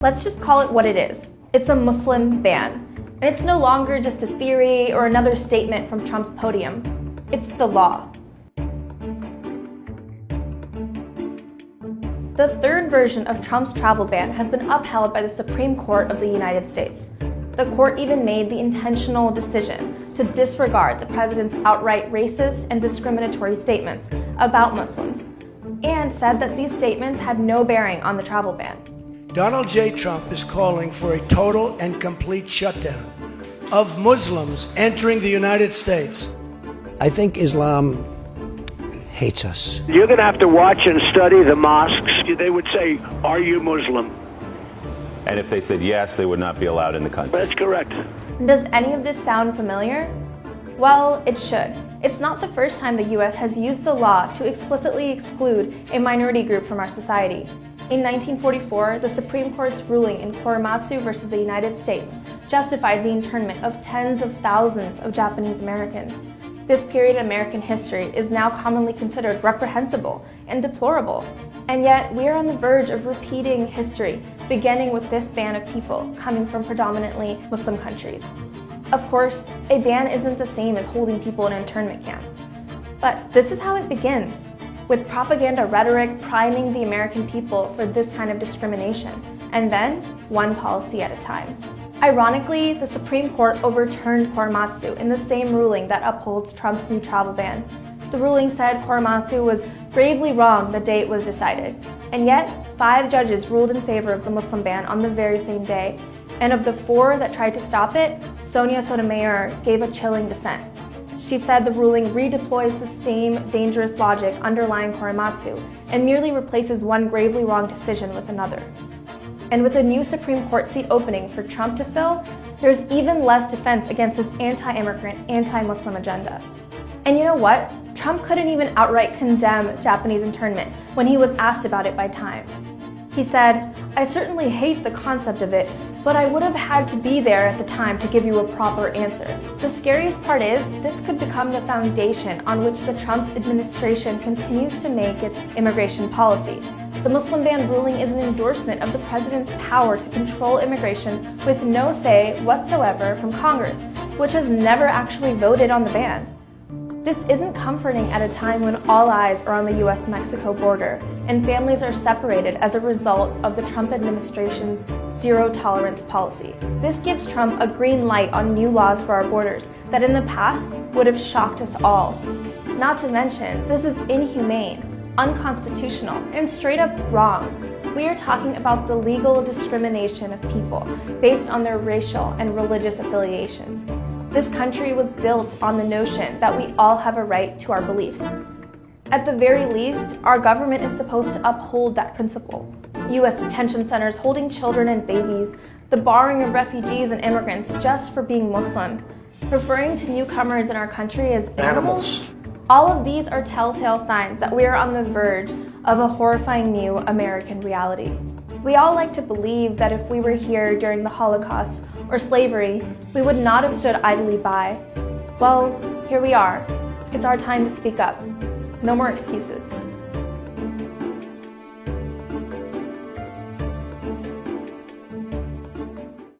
Let's just call it what it is. It's a Muslim ban. And it's no longer just a theory or another statement from Trump's podium. It's the law. The third version of Trump's travel ban has been upheld by the Supreme Court of the United States. The court even made the intentional decision to disregard the president's outright racist and discriminatory statements about Muslims, and said that these statements had no bearing on the travel ban. Donald J. Trump is calling for a total and complete shutdown of Muslims entering the United States. I think Islam hates us. You're going to have to watch and study the mosques. They would say, "Are you Muslim?" And if they said yes, they would not be allowed in the country. That's correct. Does any of this sound familiar? Well, it should. It's not the first time the US has used the law to explicitly exclude a minority group from our society. In 1944, the Supreme Court's ruling in Korematsu versus the United States justified the internment of tens of thousands of Japanese Americans. This period in American history is now commonly considered reprehensible and deplorable. And yet, we are on the verge of repeating history, beginning with this ban of people coming from predominantly Muslim countries. Of course, a ban isn't the same as holding people in internment camps. But this is how it begins, with propaganda rhetoric priming the American people for this kind of discrimination, and then one policy at a time. Ironically, the Supreme Court overturned Korematsu in the same ruling that upholds Trump's new travel ban. The ruling said Korematsu was gravely wrong the day it was decided, and yet 5 judges ruled in favor of the Muslim ban on the very same day, and of the 4 that tried to stop it, Sonia Sotomayor gave a chilling dissent. She said the ruling redeploys the same dangerous logic underlying Korematsu and merely replaces one gravely wrong decision with another. And with a new Supreme Court seat opening for Trump to fill, there's even less defense against his anti-immigrant, anti-Muslim agenda. And you know what? Trump couldn't even outright condemn Japanese internment when he was asked about it by Time. He said, "I certainly hate the concept of it, but I would have had to be there at the time to give you a proper answer." The scariest part is, this could become the foundation on which the Trump administration continues to make its immigration policy. The Muslim ban ruling is an endorsement of the president's power to control immigration with no say whatsoever from Congress, which has never actually voted on the ban. This isn't comforting at a time when all eyes are on the US-Mexico border and families are separated as a result of the Trump administration's zero-tolerance policy. This gives Trump a green light on new laws for our borders that in the past would have shocked us all. Not to mention, this is inhumane, unconstitutional, and straight up wrong. We are talking about the legal discrimination of people based on their racial and religious affiliations. This country was built on the notion that we all have a right to our beliefs. At the very least, our government is supposed to uphold that principle. US detention centers holding children and babies, the barring of refugees and immigrants just for being Muslim, referring to newcomers in our country as animals. All of these are telltale signs that we are on the verge of a horrifying new American reality. We all like to believe that if we were here during the Holocaust or slavery, we would not have stood idly by. Well, here we are. It's our time to speak up. No more excuses.